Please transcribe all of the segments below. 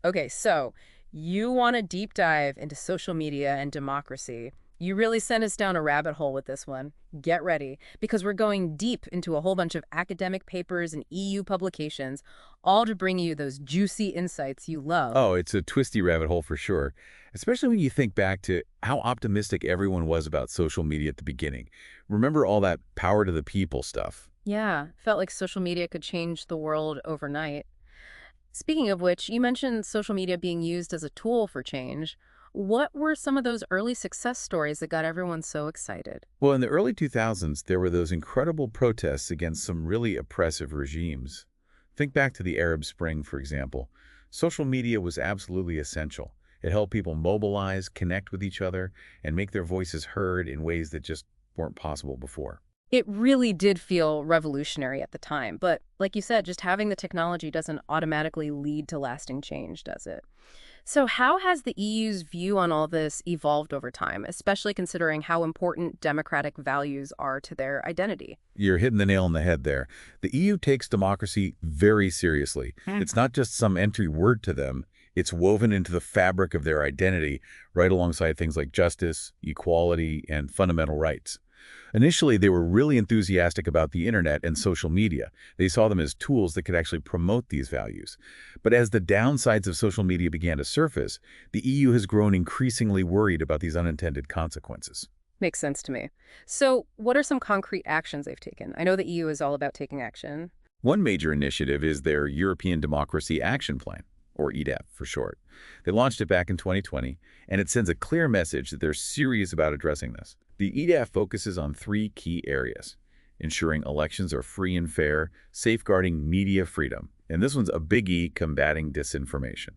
Okay, so you want to deep dive into social media and democracy. You really sent us down a rabbit hole with this one. Get ready, because we're going deep into a whole bunch of academic papers and EU publications, all to bring you those juicy insights you love. Oh, it's a twisty rabbit hole for sure, especially when you think back to how optimistic everyone was about social media at the beginning. Remember all that power to the people stuff? Yeah, felt like social media could change the world overnight. Speaking of which, you mentioned social media being used as a tool for change. What were some of those early success stories that got everyone so excited? Well, in the early 2000s, there were those incredible protests against some really oppressive regimes. Think back to the Arab Spring, for example. Social media was absolutely essential. It helped people mobilize, connect with each other, and make their voices heard in ways that just weren't possible before. It really did feel revolutionary at the time, but like you said, just having the technology doesn't automatically lead to lasting change, does it? So how has the EU's view on all this evolved over time, especially considering how important democratic values are to their identity? You're hitting the nail on the head there. The EU takes democracy very seriously. It's not just some entry word to them. It's woven into the fabric of their identity, right alongside things like justice, equality, and fundamental rights. Initially, they were really enthusiastic about the internet and social media. They saw them as tools that could actually promote these values. But as the downsides of social media began to surface, the EU has grown increasingly worried about these unintended consequences. Makes sense to me. So what are some concrete actions they've taken? I know the EU is all about taking action. One major initiative is their European Democracy Action Plan, or EDAP for short. They launched it back in 2020, and it sends a clear message that they're serious about addressing this. The EDAP focuses on three key areas: ensuring elections are free and fair, safeguarding media freedom, and this one's a big E, combating disinformation.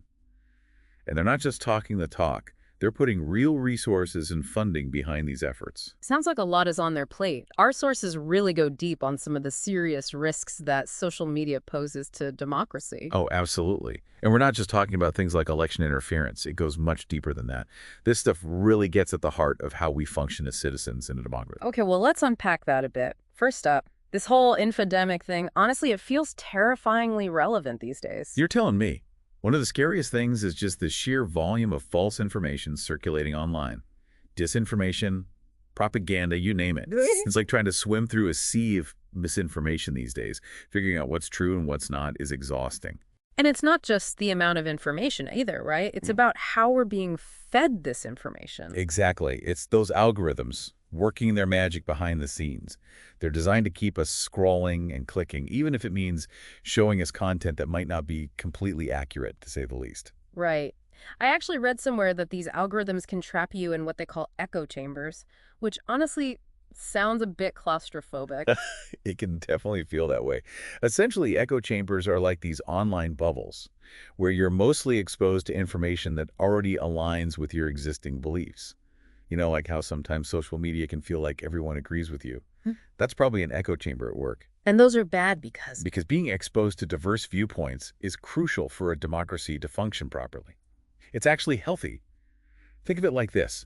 And they're not just talking the talk, they're putting real resources and funding behind these efforts. Sounds like a lot is on their plate. Our sources really go deep on some of the serious risks that social media poses to democracy. Oh, absolutely. And we're not just talking about things like election interference. It goes much deeper than that. This stuff really gets at the heart of how we function as citizens in a democracy. Okay, well, let's unpack that a bit. First up, this whole infodemic thing, honestly, it feels terrifyingly relevant these days. You're telling me. One of the scariest things is just the sheer volume of false information circulating online. Disinformation, propaganda, you name it. It's like trying to swim through a sea of misinformation these days. Figuring out what's true and what's not is exhausting. And it's not just the amount of information either, right? It's about how we're being fed this information. Exactly. It's those algorithms working their magic behind the scenes. They're designed to keep us scrolling and clicking, even if it means showing us content that might not be completely accurate, to say the least. Right. I actually read somewhere that these algorithms can trap you in what they call echo chambers, which honestly sounds a bit claustrophobic. It can definitely feel that way. Essentially, echo chambers are like these online bubbles where you're mostly exposed to information that already aligns with your existing beliefs. You know, like how sometimes social media can feel like everyone agrees with you. That's probably an echo chamber at work. And those are bad because Because being exposed to diverse viewpoints is crucial for a democracy to function properly. It's actually healthy. Think of it like this.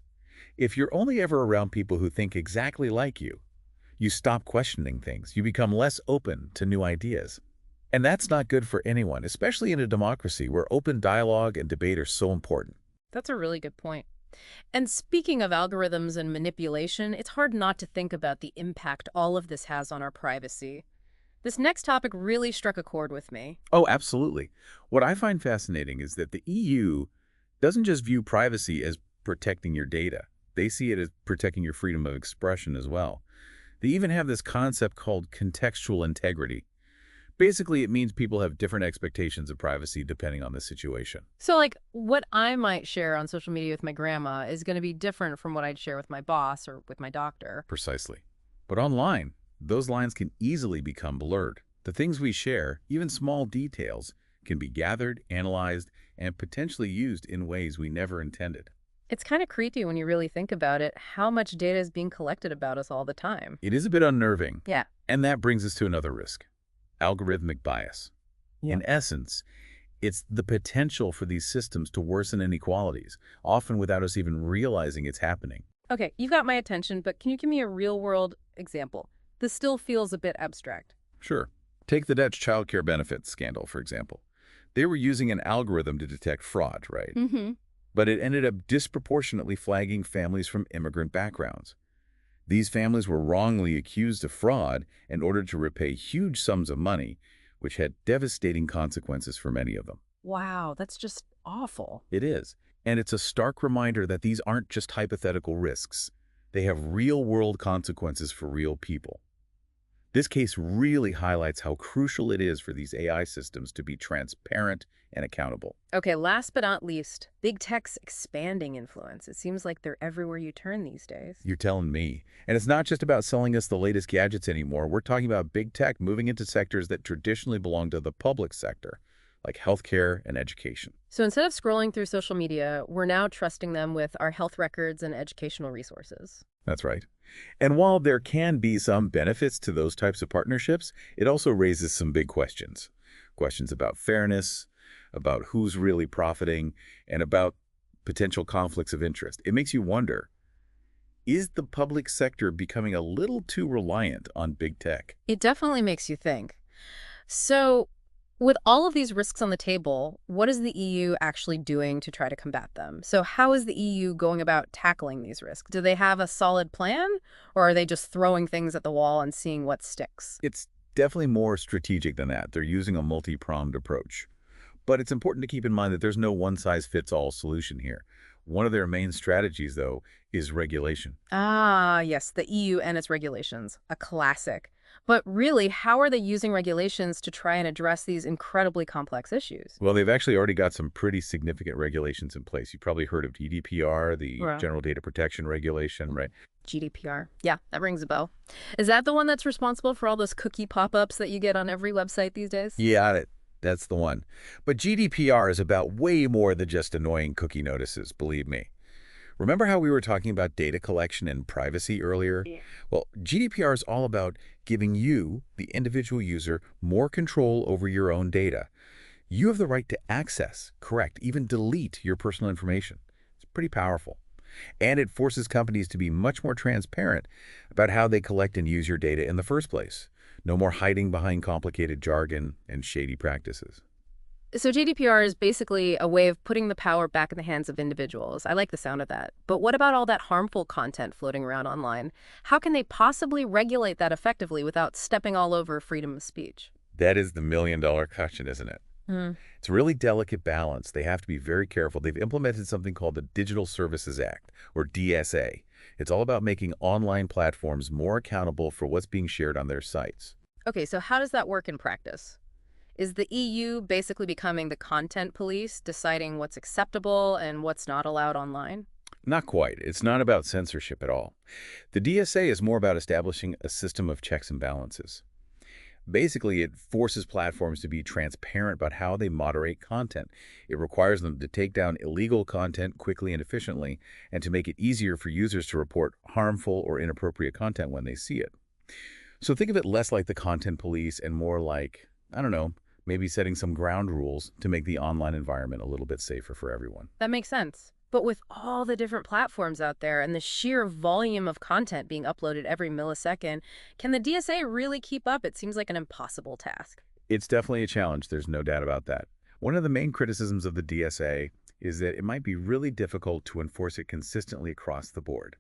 If you're only ever around people who think exactly like you stop questioning things. You become less open to new ideas. And that's not good for anyone, especially in a democracy where open dialogue and debate are so important. that's a really good point. And speaking of algorithms and manipulation, it's hard not to think about the impact all of this has on our privacy. This next topic really struck a chord with me. Oh, absolutely. What I find fascinating is that the EU doesn't just view privacy as protecting your data. They see it as protecting your freedom of expression as well. They even have this concept called contextual integrity. Basically, it means people have different expectations of privacy depending on the situation. So, like, what I might share on social media with my grandma is going to be different from what I'd share with my boss or with my doctor. Precisely. But online, those lines can easily become blurred. The things we share, even small details, can be gathered, analyzed, and potentially used in ways we never intended. It's kind of creepy when you really think about it, how much data is being collected about us all the time. It is a bit unnerving, Yeah. and that brings us to another risk: algorithmic bias. Yeah. In essence, it's the potential for these systems to worsen inequalities, often without us even realizing it's happening. Okay, you've got my attention, but can you give me a real-world example? This still feels a bit abstract. Sure. Take the Dutch childcare benefits scandal, for example. They were using an algorithm to detect fraud, right? Mm-hmm. But it ended up disproportionately flagging families from immigrant backgrounds. These families were wrongly accused of fraud and ordered to repay huge sums of money, which had devastating consequences for many of them. Wow, that's just awful. It is. And it's a stark reminder that these aren't just hypothetical risks. They have real-world consequences for real people. This case really highlights how crucial it is for these AI systems to be transparent and accountable. Okay, last but not least, big tech's expanding influence. It seems like they're everywhere you turn these days. You're telling me. And it's not just about selling us the latest gadgets anymore. We're talking about big tech moving into sectors that traditionally belong to the public sector, like healthcare and education. So instead of scrolling through social media, we're now trusting them with our health records and educational resources. That's right. And while there can be some benefits to those types of partnerships, it also raises some big questions. Questions about fairness, about who's really profiting, and about potential conflicts of interest. It makes you wonder, is the public sector becoming a little too reliant on big tech? It definitely makes you think. So, with all of these risks on the table, what is the EU actually doing to try to combat them? So how is the EU going about tackling these risks? Do they have a solid plan, or are they just throwing things at the wall and seeing what sticks? It's definitely more strategic than that. They're using a multi-pronged approach. But it's important to keep in mind that there's no one-size-fits-all solution here. One of their main strategies, though, is regulation. Ah, yes, the EU and its regulations, a classic. But really, how are they using regulations to try and address these incredibly complex issues? Well, they've actually already got some pretty significant regulations in place. You've probably heard of GDPR, the Right. General Data Protection Regulation, right? GDPR. Yeah, that rings a bell. Is that the one that's responsible for all those cookie pop-ups that you get on every website these days? Yeah, that's the one. But GDPR is about way more than just annoying cookie notices, believe me. Remember how we were talking about data collection and privacy earlier? Yeah. Well, GDPR is all about giving you, the individual user, more control over your own data. You have the right to access, correct, even delete your personal information. It's pretty powerful. And it forces companies to be much more transparent about how they collect and use your data in the first place. No more hiding behind complicated jargon and shady practices. So GDPR is basically a way of putting the power back in the hands of individuals. I like the sound of that. But what about all that harmful content floating around online? How can they possibly regulate that effectively without stepping all over freedom of speech? That is the million-dollar question, isn't it? Hmm. It's a really delicate balance. They have to be very careful. They've implemented something called the Digital Services Act, or DSA. It's all about making online platforms more accountable for what's being shared on their sites. Okay, so how does that work in practice? Is the EU basically becoming the content police, deciding what's acceptable and what's not allowed online? Not quite. It's not about censorship at all. The DSA is more about establishing a system of checks and balances. Basically, it forces platforms to be transparent about how they moderate content. It requires them to take down illegal content quickly and efficiently, and to make it easier for users to report harmful or inappropriate content when they see it. So think of it less like the content police and more like, I don't know, maybe setting some ground rules to make the online environment a little bit safer for everyone. That makes sense. But with all the different platforms out there and the sheer volume of content being uploaded every millisecond, can the DSA really keep up? It seems like an impossible task. It's definitely a challenge, there's no doubt about that. One of the main criticisms of the DSA is that it might be really difficult to enforce it consistently across the board.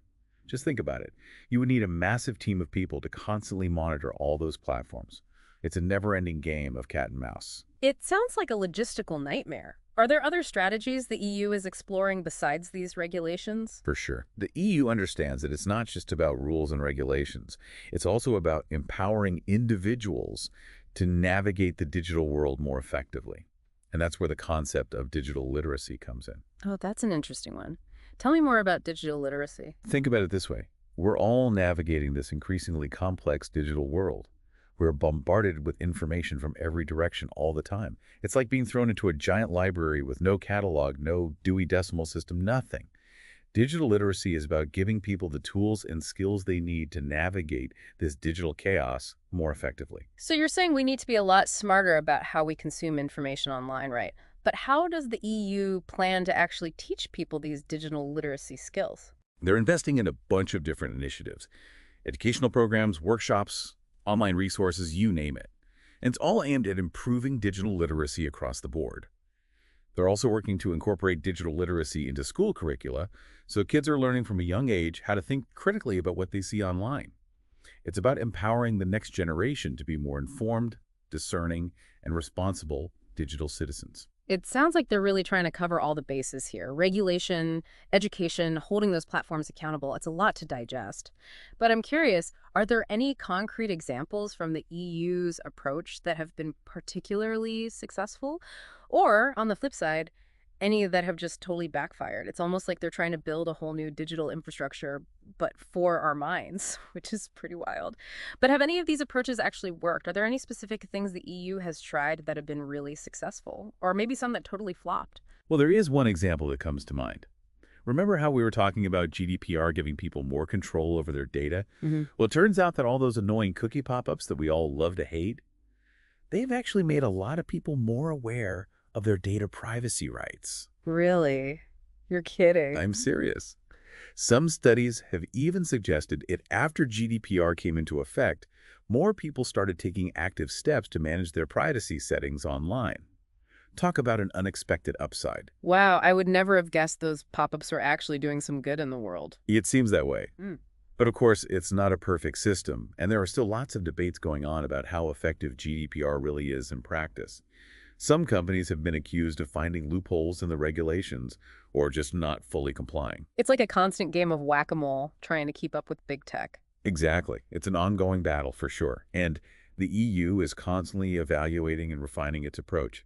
Just think about it. You would need a massive team of people to constantly monitor all those platforms. It's a never-ending game of cat and mouse. It sounds like a logistical nightmare. Are there other strategies the EU is exploring besides these regulations? For sure. The EU understands that it's not just about rules and regulations. It's also about empowering individuals to navigate the digital world more effectively. And that's where the concept of digital literacy comes in. Oh, that's an interesting one. Tell me more about digital literacy. Think about it this way. We're all navigating this increasingly complex digital world. We're bombarded with information from every direction all the time. It's like being thrown into a giant library with no catalog, no Dewey Decimal System, nothing. Digital literacy is about giving people the tools and skills they need to navigate this digital chaos more effectively. So you're saying we need to be a lot smarter about how we consume information online, right? But how does the EU plan to actually teach people these digital literacy skills? They're investing in a bunch of different initiatives. Educational programs, workshops, online resources, you name it. And it's all aimed at improving digital literacy across the board. They're also working to incorporate digital literacy into school curricula, so kids are learning from a young age how to think critically about what they see online. It's about empowering the next generation to be more informed, discerning, and responsible digital citizens. It sounds like they're really trying to cover all the bases here. Regulation, education, holding those platforms accountable. It's a lot to digest. But I'm curious, are there any concrete examples from the EU's approach that have been particularly successful? Or, on the flip side, any that have just totally backfired? It's almost like they're trying to build a whole new digital infrastructure, but for our minds, which is pretty wild. But have any of these approaches actually worked? Are there any specific things the EU has tried that have been really successful? Or maybe some that totally flopped? Well, there is one example that comes to mind. Remember how we were talking about GDPR giving people more control over their data? Well, it turns out that all those annoying cookie pop-ups that we all love to hate, they've actually made a lot of people more aware of their data privacy rights. Really? You're kidding. I'm serious. Some studies have even suggested it after GDPR came into effect, more people started taking active steps to manage their privacy settings online. Talk about an unexpected upside. Wow, I would never have guessed those pop-ups were actually doing some good in the world. It seems that way. Mm. But of course, it's not a perfect system, and there are still lots of debates going on about how effective GDPR really is in practice. Some companies have been accused of finding loopholes in the regulations or just not fully complying. It's like a constant game of whack-a-mole trying to keep up with big tech. Exactly. It's an ongoing battle for sure. And the EU is constantly evaluating and refining its approach.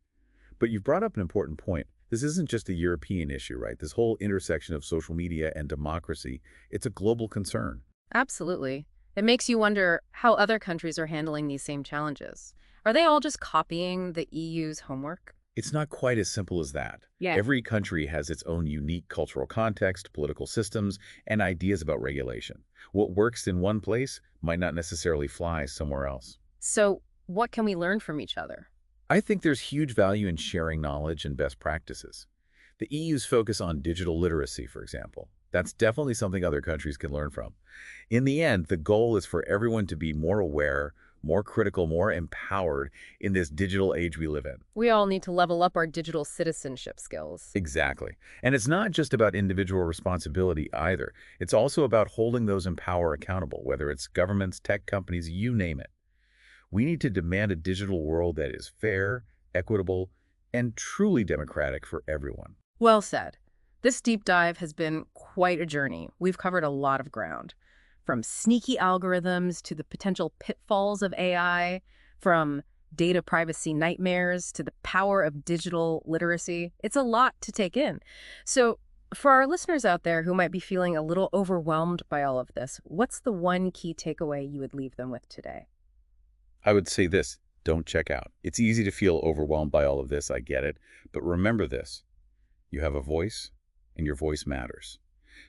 But you've brought up an important point. This isn't just a European issue, right? This whole intersection of social media and democracy, it's a global concern. Absolutely. It makes you wonder how other countries are handling these same challenges. Are they all just copying the EU's homework? It's not quite as simple as that. Yeah. Every country has its own unique cultural context, political systems, and ideas about regulation. What works in one place might not necessarily fly somewhere else. So what can we learn from each other? I think there's huge value in sharing knowledge and best practices. The EU's focus on digital literacy, for example, that's definitely something other countries can learn from. In the end, the goal is for everyone to be more aware, more critical, more empowered in this digital age we live in. We all need to level up our digital citizenship skills. Exactly. And it's not just about individual responsibility either. It's also about holding those in power accountable, whether it's governments, tech companies, you name it. We need to demand a digital world that is fair, equitable, and truly democratic for everyone. Well said. This deep dive has been quite a journey. We've covered a lot of ground. From sneaky algorithms to the potential pitfalls of AI, from data privacy nightmares to the power of digital literacy. It's a lot to take in. So for our listeners out there who might be feeling a little overwhelmed by all of this, what's the one key takeaway you would leave them with today? I would say this, don't check out. It's easy to feel overwhelmed by all of this, I get it. But remember this, you have a voice, and your voice matters.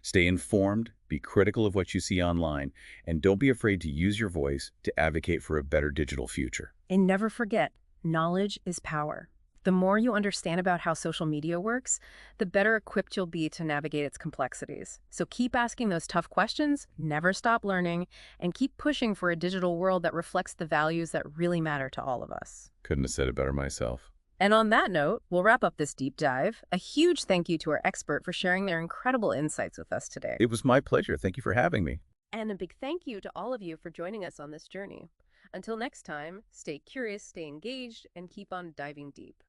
Stay informed, be critical of what you see online, and don't be afraid to use your voice to advocate for a better digital future. And never forget, knowledge is power. The more you understand about how social media works, the better equipped you'll be to navigate its complexities. So keep asking those tough questions, never stop learning, and keep pushing for a digital world that reflects the values that really matter to all of us. Couldn't have said it better myself. And on that note, we'll wrap up this deep dive. A huge thank you to our expert for sharing their incredible insights with us today. It was my pleasure. Thank you for having me. And a big thank you to all of you for joining us on this journey. Until next time, stay curious, stay engaged, and keep on diving deep.